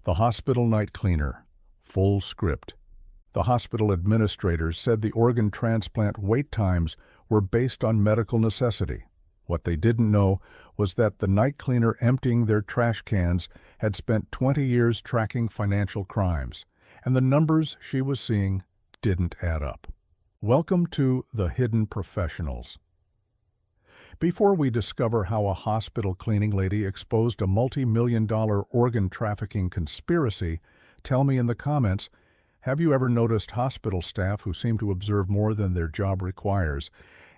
The hospital night cleaner. Full script. The hospital administrators said the organ transplant wait times were based on medical necessity. What they didn't know was that the night cleaner emptying their trash cans had spent 20 years tracking financial crimes, and the numbers she was seeing didn't add up. Welcome to The Hidden Professionals. Before we discover how a hospital cleaning lady exposed a multi-million-dollar organ trafficking conspiracy, tell me in the comments, have you ever noticed hospital staff who seem to observe more than their job requires?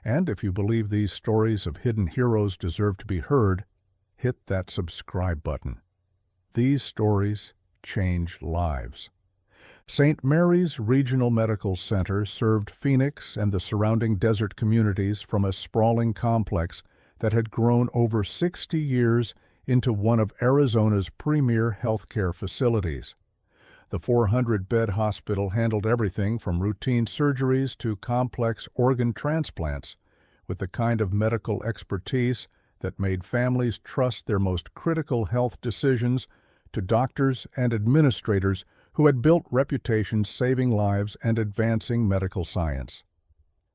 And if you believe these stories of hidden heroes deserve to be heard, hit that subscribe button. These stories change lives. St. Mary's Regional Medical Center served Phoenix and the surrounding desert communities from a sprawling complex that had grown over 60 years into one of Arizona's premier healthcare facilities. The 400-bed hospital handled everything from routine surgeries to complex organ transplants, with the kind of medical expertise that made families trust their most critical health decisions to doctors and administrators who had built reputations saving lives and advancing medical science.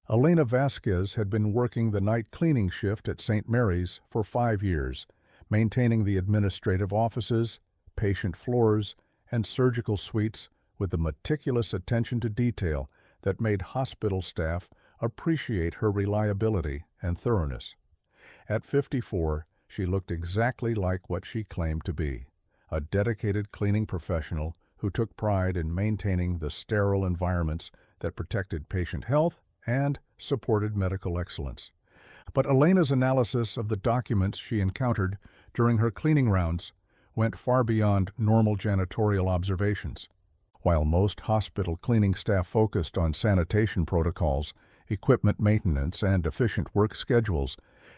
Elena Vasquez had been working the night cleaning shift at St. Mary's for 5 years, maintaining the administrative offices, patient floors, and surgical suites with the meticulous attention to detail that made hospital staff appreciate her reliability and thoroughness. At 54, she looked exactly like what she claimed to be, a dedicated cleaning professional who took pride in maintaining the sterile environments that protected patient health and supported medical excellence. But Elena's analysis of the documents she encountered during her cleaning rounds went far beyond normal janitorial observations. While most hospital cleaning staff focused on sanitation protocols, equipment maintenance, and efficient work schedules,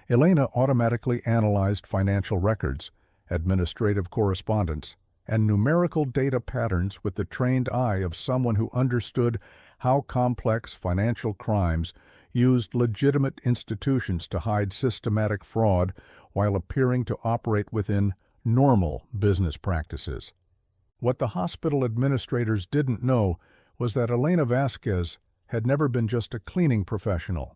Elena automatically analyzed financial records, administrative correspondence, and numerical data patterns with the trained eye of someone who understood how complex financial crimes used legitimate institutions to hide systematic fraud while appearing to operate within normal business practices. What the hospital administrators didn't know was that Elena Vasquez had never been just a cleaning professional.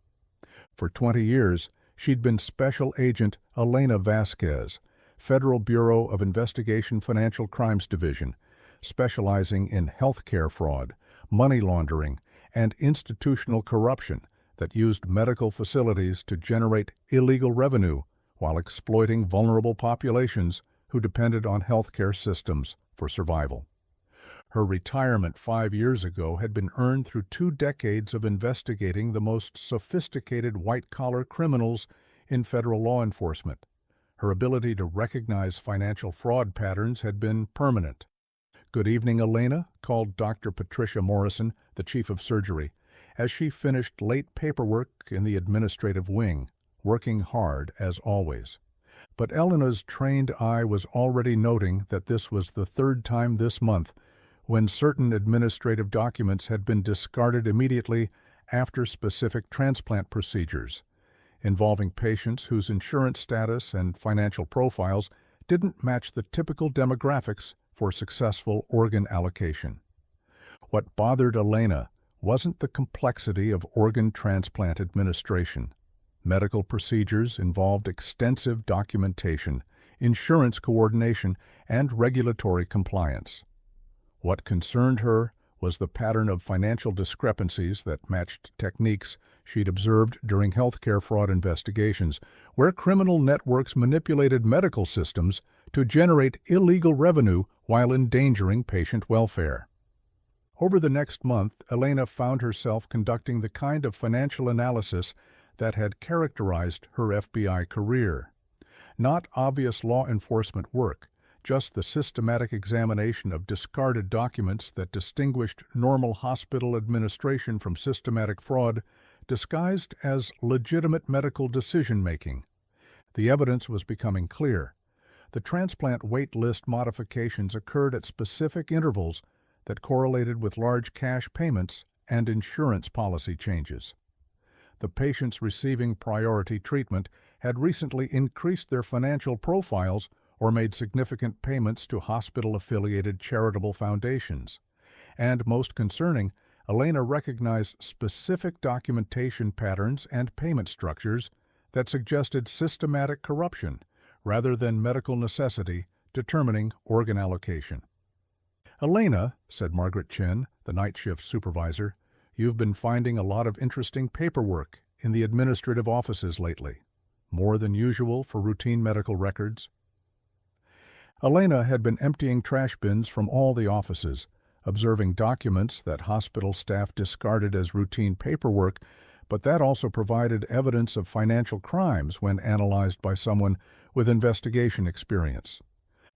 For 20 years, she'd been Special Agent Elena Vasquez, Federal Bureau of Investigation Financial Crimes Division, specializing in healthcare fraud, money laundering, and institutional corruption that used medical facilities to generate illegal revenue while exploiting vulnerable populations who depended on healthcare systems for survival. Her retirement 5 years ago had been earned through 2 decades of investigating the most sophisticated white-collar criminals in federal law enforcement. Her ability to recognize financial fraud patterns had been permanent. "Good evening, Elena," called Dr. Patricia Morrison, the chief of surgery, as she finished late paperwork in the administrative wing, working hard as always. But Elena's trained eye was already noting that this was the 3rd time this month when certain administrative documents had been discarded immediately after specific transplant procedures, involving patients whose insurance status and financial profiles didn't match the typical demographics for successful organ allocation. What bothered Elena wasn't the complexity of organ transplant administration. Medical procedures involved extensive documentation, insurance coordination, and regulatory compliance. What concerned her was the pattern of financial discrepancies that matched techniques she'd observed during healthcare fraud investigations, where criminal networks manipulated medical systems to generate illegal revenue while endangering patient welfare. Over the next month, Elena found herself conducting the kind of financial analysis that had characterized her FBI career. Not obvious law enforcement work, just the systematic examination of discarded documents that distinguished normal hospital administration from systematic fraud, disguised as legitimate medical decision-making. The evidence was becoming clear. The transplant wait list modifications occurred at specific intervals that correlated with large cash payments and insurance policy changes. The patients receiving priority treatment had recently increased their financial profiles or made significant payments to hospital-affiliated charitable foundations. And most concerning, Elena recognized specific documentation patterns and payment structures that suggested systematic corruption rather than medical necessity determining organ allocation. "Elena," said Margaret Chin, the night shift supervisor, "you've been finding a lot of interesting paperwork in the administrative offices lately. More than usual for routine medical records?" Elena had been emptying trash bins from all the offices, observing documents that hospital staff discarded as routine paperwork, but that also provided evidence of financial crimes when analyzed by someone with investigation experience.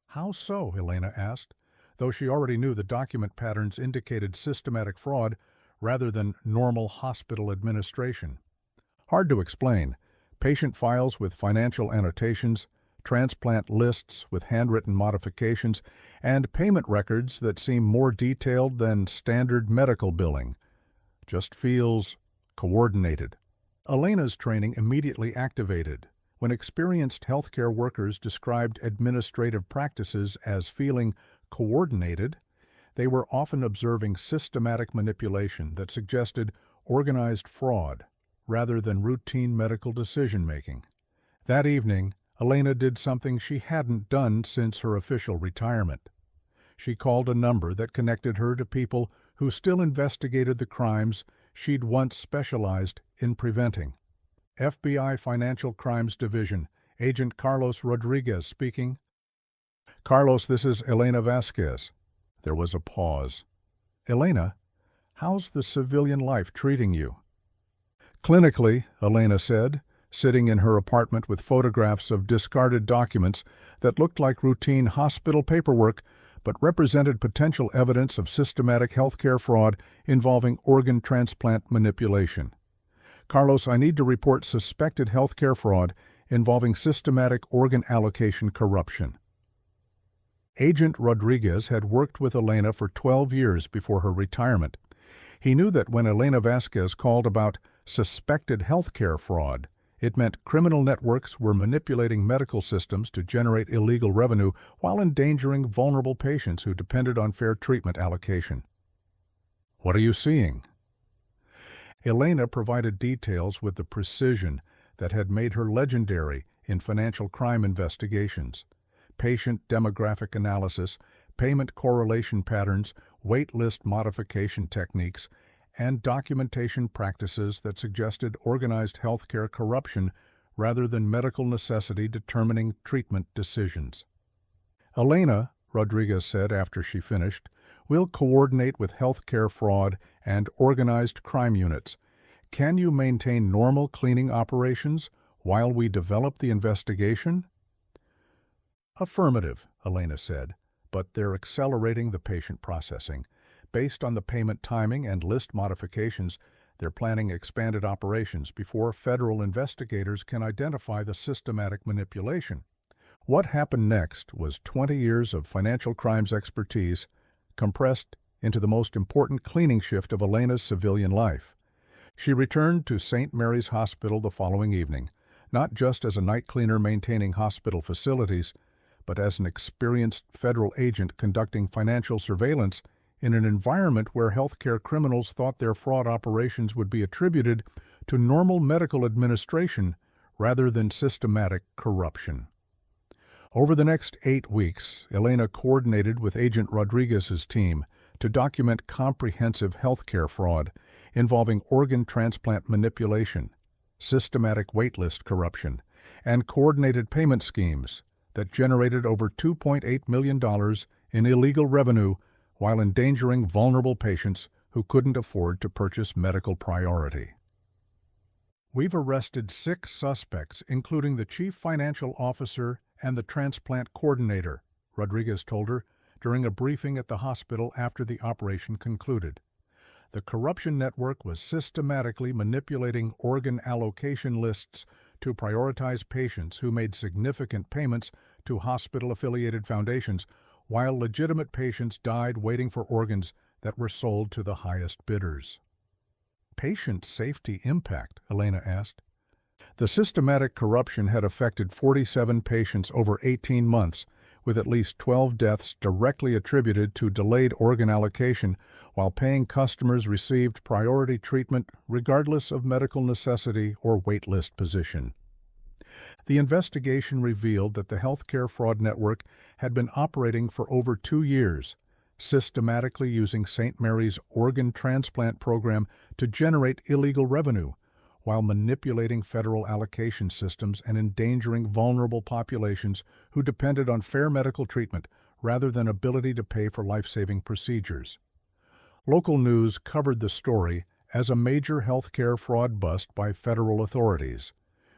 "How so?" Elena asked, though she already knew the document patterns indicated systematic fraud rather than normal hospital administration. "Hard to explain. Patient files with financial annotations, transplant lists with handwritten modifications, and payment records that seem more detailed than standard medical billing. Just feels coordinated." Elena's training immediately activated. When experienced healthcare workers described administrative practices as feeling coordinated, they were often observing systematic manipulation that suggested organized fraud rather than routine medical decision-making. That evening, Elena did something she hadn't done since her official retirement. She called a number that connected her to people who still investigated the crimes she'd once specialized in preventing. "FBI Financial Crimes Division, Agent Carlos Rodriguez speaking." "Carlos, this is Elena Vasquez." There was a pause. "Elena, how's the civilian life treating you?" "Clinically," Elena said, sitting in her apartment with photographs of discarded documents that looked like routine hospital paperwork but represented potential evidence of systematic healthcare fraud involving organ transplant manipulation. "Carlos, I need to report suspected healthcare fraud involving systematic organ allocation corruption." Agent Rodriguez had worked with Elena for 12 years before her retirement. He knew that when Elena Vasquez called about suspected healthcare fraud, it meant criminal networks were manipulating medical systems to generate illegal revenue while endangering vulnerable patients who depended on fair treatment allocation. "What are you seeing?" Elena provided details with the precision that had made her legendary in financial crime investigations. Patient demographic analysis, payment correlation patterns, wait list modification techniques, and documentation practices that suggested organized healthcare corruption rather than medical necessity determining treatment decisions. "Elena," Rodriguez said after she finished, "will coordinate with healthcare fraud and organized crime units. Can you maintain normal cleaning operations while we develop the investigation?" "Affirmative," Elena said, "but they're accelerating the patient processing. Based on the payment timing and list modifications, they're planning expanded operations before federal investigators can identify the systematic manipulation." What happened next was 20 years of financial crimes expertise compressed into the most important cleaning shift of Elena's civilian life. She returned to St. Mary's Hospital the following evening, not just as a night cleaner maintaining hospital facilities, but as an experienced federal agent conducting financial surveillance in an environment where healthcare criminals thought their fraud operations would be attributed to normal medical administration rather than systematic corruption. Over the next 8 weeks, Elena coordinated with Agent Rodriguez's team to document comprehensive healthcare fraud involving organ transplant manipulation, systematic waitlist corruption, and coordinated payment schemes that generated over $2.8 million in illegal revenue while endangering vulnerable patients who couldn't afford to purchase medical priority. "We've arrested 6 suspects, including the chief financial officer and the transplant coordinator," Rodriguez told her during a briefing at the hospital after the operation concluded. The corruption network was systematically manipulating organ allocation lists to prioritize patients who made significant payments to hospital-affiliated foundations, while legitimate patients died waiting for organs that were sold to the highest bidders. "Patient safety impact?" Elena asked. The systematic corruption had affected 47 patients over 18 months, with at least 12 deaths directly attributed to delayed organ allocation, while paying customers received priority treatment regardless of medical necessity or waitlist position. The investigation revealed that the healthcare fraud network had been operating for over 2 years, systematically using St. Mary's organ transplant program to generate illegal revenue, while manipulating federal allocation systems and endangering vulnerable populations who depended on fair medical treatment rather than ability to pay for life-saving procedures. Local news covered the story as a major healthcare fraud bust by federal authorities,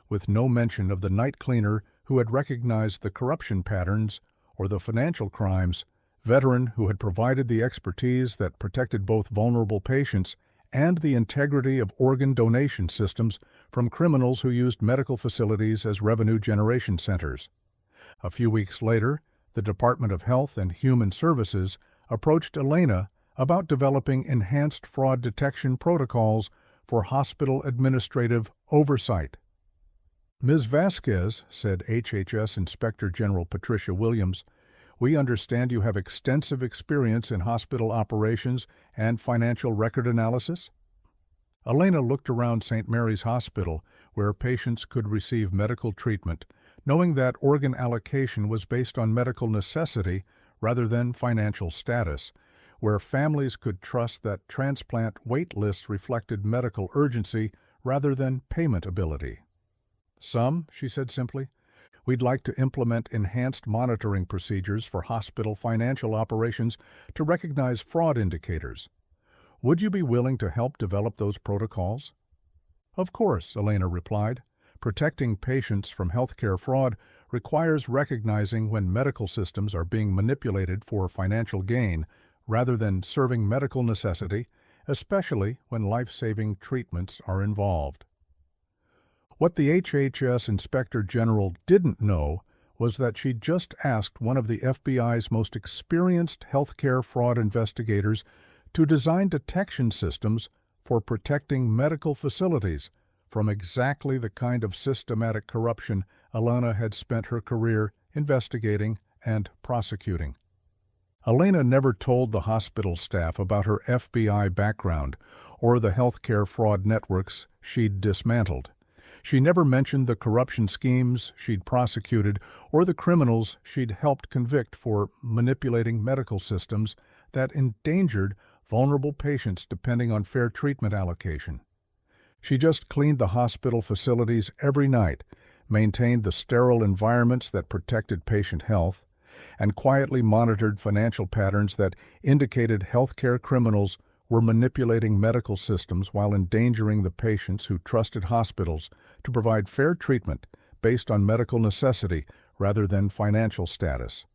with no mention of the night cleaner who had recognized the corruption patterns or the financial crimes, veteran who had provided the expertise that protected both vulnerable patients and the integrity of organ donation systems from criminals who used medical facilities as revenue generation centers. A few weeks later, the Department of Health and Human Services approached Elena about developing enhanced fraud detection protocols for hospital administrative oversight. Ms. Vasquez, said HHS Inspector General Patricia Williams, "We understand you have extensive experience in hospital operations and financial record analysis?" Elena looked around St. Mary's Hospital, where patients could receive medical treatment, knowing that organ allocation was based on medical necessity rather than financial status, where families could trust that transplant wait lists reflected medical urgency rather than payment ability. "Some," she said simply, "we'd like to implement enhanced monitoring procedures for hospital financial operations to recognize fraud indicators. Would you be willing to help develop those protocols?" "Of course," Elena replied. "Protecting patients from healthcare fraud requires recognizing when medical systems are being manipulated for financial gain rather than serving medical necessity, especially when life-saving treatments are involved." What the HHS Inspector General didn't know was that she'd just asked one of the FBI's most experienced healthcare fraud investigators to design detection systems for protecting medical facilities from exactly the kind of systematic corruption Elena had spent her career investigating and prosecuting. Elena never told the hospital staff about her FBI background or the healthcare fraud networks she'd dismantled. She never mentioned the corruption schemes she'd prosecuted or the criminals she'd helped convict for manipulating medical systems that endangered vulnerable patients depending on fair treatment allocation. She just cleaned the hospital facilities every night, maintained the sterile environments that protected patient health, and quietly monitored financial patterns that indicated healthcare criminals were manipulating medical systems while endangering the patients who trusted hospitals to provide fair treatment based on medical necessity rather than financial status.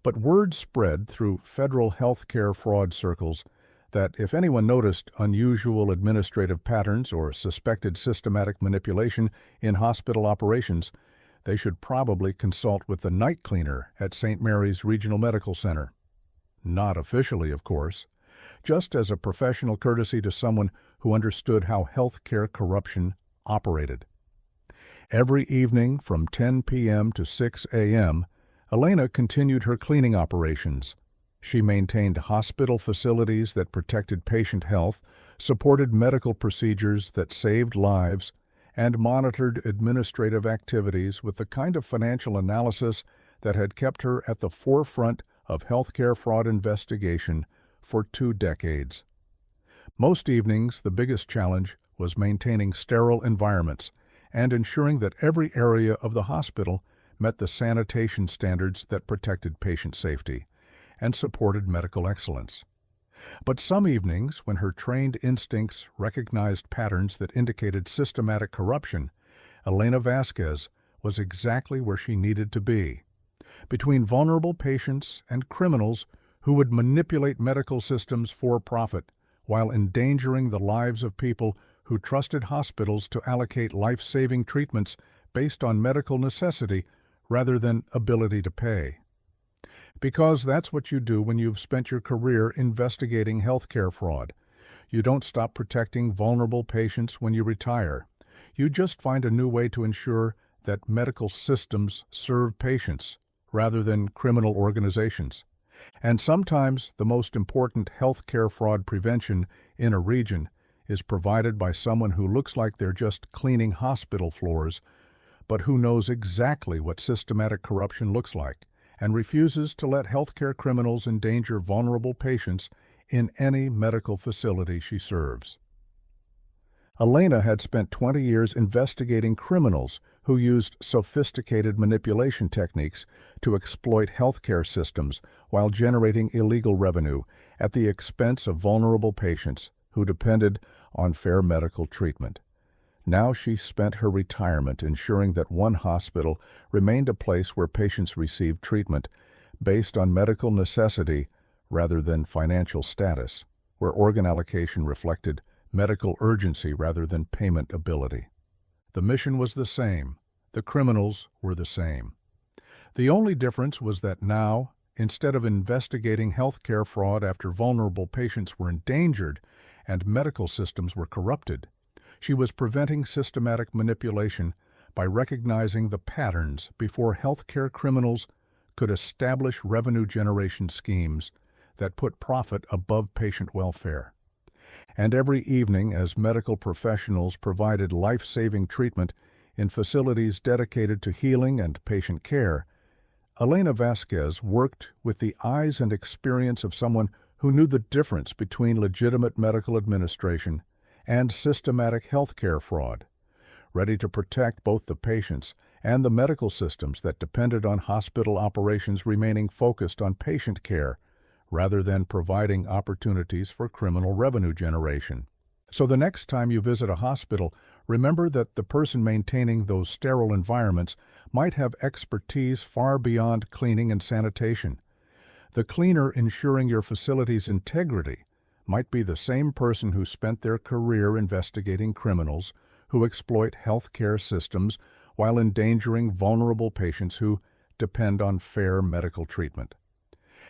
But word spread through federal healthcare fraud circles that if anyone noticed unusual administrative patterns or suspected systematic manipulation in hospital operations, they should probably consult with the night cleaner at St. Mary's Regional Medical Center. Not officially, of course, just as a professional courtesy to someone who understood how healthcare corruption operated. Every evening from 10 p.m. to 6 a.m., Elena continued her cleaning operations. She maintained hospital facilities that protected patient health, supported medical procedures that saved lives, and monitored administrative activities with the kind of financial analysis that had kept her at the forefront of healthcare fraud investigation for 2 decades. Most evenings, the biggest challenge was maintaining sterile environments and ensuring that every area of the hospital met the sanitation standards that protected patient safety and supported medical excellence. But some evenings, when her trained instincts recognized patterns that indicated systematic corruption, Elena Vasquez was exactly where she needed to be, between vulnerable patients and criminals who would manipulate medical systems for profit while endangering the lives of people who trusted hospitals to allocate life-saving treatments based on medical necessity rather than ability to pay. Because that's what you do when you've spent your career investigating healthcare fraud. You don't stop protecting vulnerable patients when you retire. You just find a new way to ensure that medical systems serve patients rather than criminal organizations. And sometimes the most important healthcare fraud prevention in a region is provided by someone who looks like they're just cleaning hospital floors, but who knows exactly what systematic corruption looks like and refuses to let healthcare criminals endanger vulnerable patients in any medical facility she serves. Elena had spent 20 years investigating criminals who used sophisticated manipulation techniques to exploit healthcare systems while generating illegal revenue at the expense of vulnerable patients who depended on fair medical treatment. Now she spent her retirement ensuring that one hospital remained a place where patients received treatment based on medical necessity rather than financial status, where organ allocation reflected medical urgency rather than payment ability. The mission was the same. The criminals were the same. The only difference was that now, instead of investigating healthcare fraud after vulnerable patients were endangered and medical systems were corrupted, she was preventing systematic manipulation by recognizing the patterns before healthcare criminals could establish revenue generation schemes that put profit above patient welfare. And every evening, as medical professionals provided life-saving treatment in facilities dedicated to healing and patient care, Elena Vasquez worked with the eyes and experience of someone who knew the difference between legitimate medical administration and systematic healthcare fraud, ready to protect both the patients and the medical systems that depended on hospital operations remaining focused on patient care rather than providing opportunities for criminal revenue generation. So the next time you visit a hospital, remember that the person maintaining those sterile environments might have expertise far beyond cleaning and sanitation. The cleaner ensuring your facility's integrity might be the same person who spent their career investigating criminals who exploit healthcare systems while endangering vulnerable patients who depend on fair medical treatment.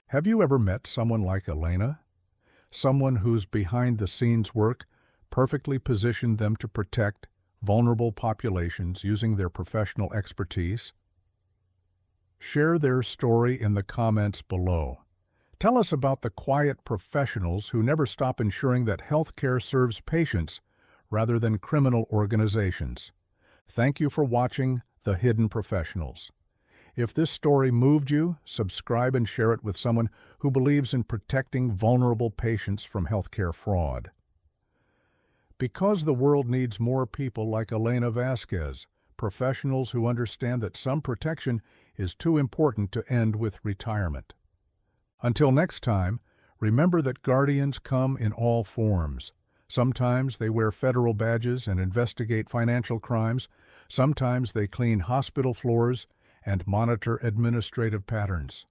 Have you ever met someone like Elena? Someone whose behind-the-scenes work perfectly positioned them to protect vulnerable populations using their professional expertise? Share their story in the comments below. Tell us about the quiet professionals who never stop ensuring that healthcare serves patients rather than criminal organizations. Thank you for watching The Hidden Professionals. If this story moved you, subscribe and share it with someone who believes in protecting vulnerable patients from healthcare fraud. Because the world needs more people like Elena Vasquez, professionals who understand that some protection is too important to end with retirement. Until next time, remember that guardians come in all forms. Sometimes they wear federal badges and investigate financial crimes. Sometimes they clean hospital floors and monitor administrative patterns.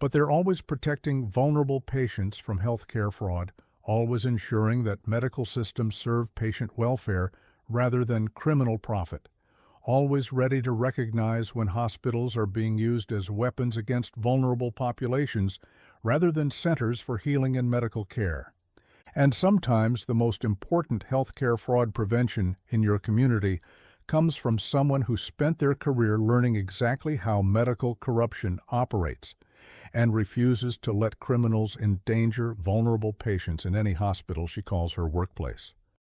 But they're always protecting vulnerable patients from healthcare fraud, always ensuring that medical systems serve patient welfare rather than criminal profit, always ready to recognize when hospitals are being used as weapons against vulnerable populations rather than centers for healing and medical care. And sometimes the most important healthcare fraud prevention in your community comes from someone who spent their career learning exactly how medical corruption operates and refuses to let criminals endanger vulnerable patients in any hospital she calls her workplace.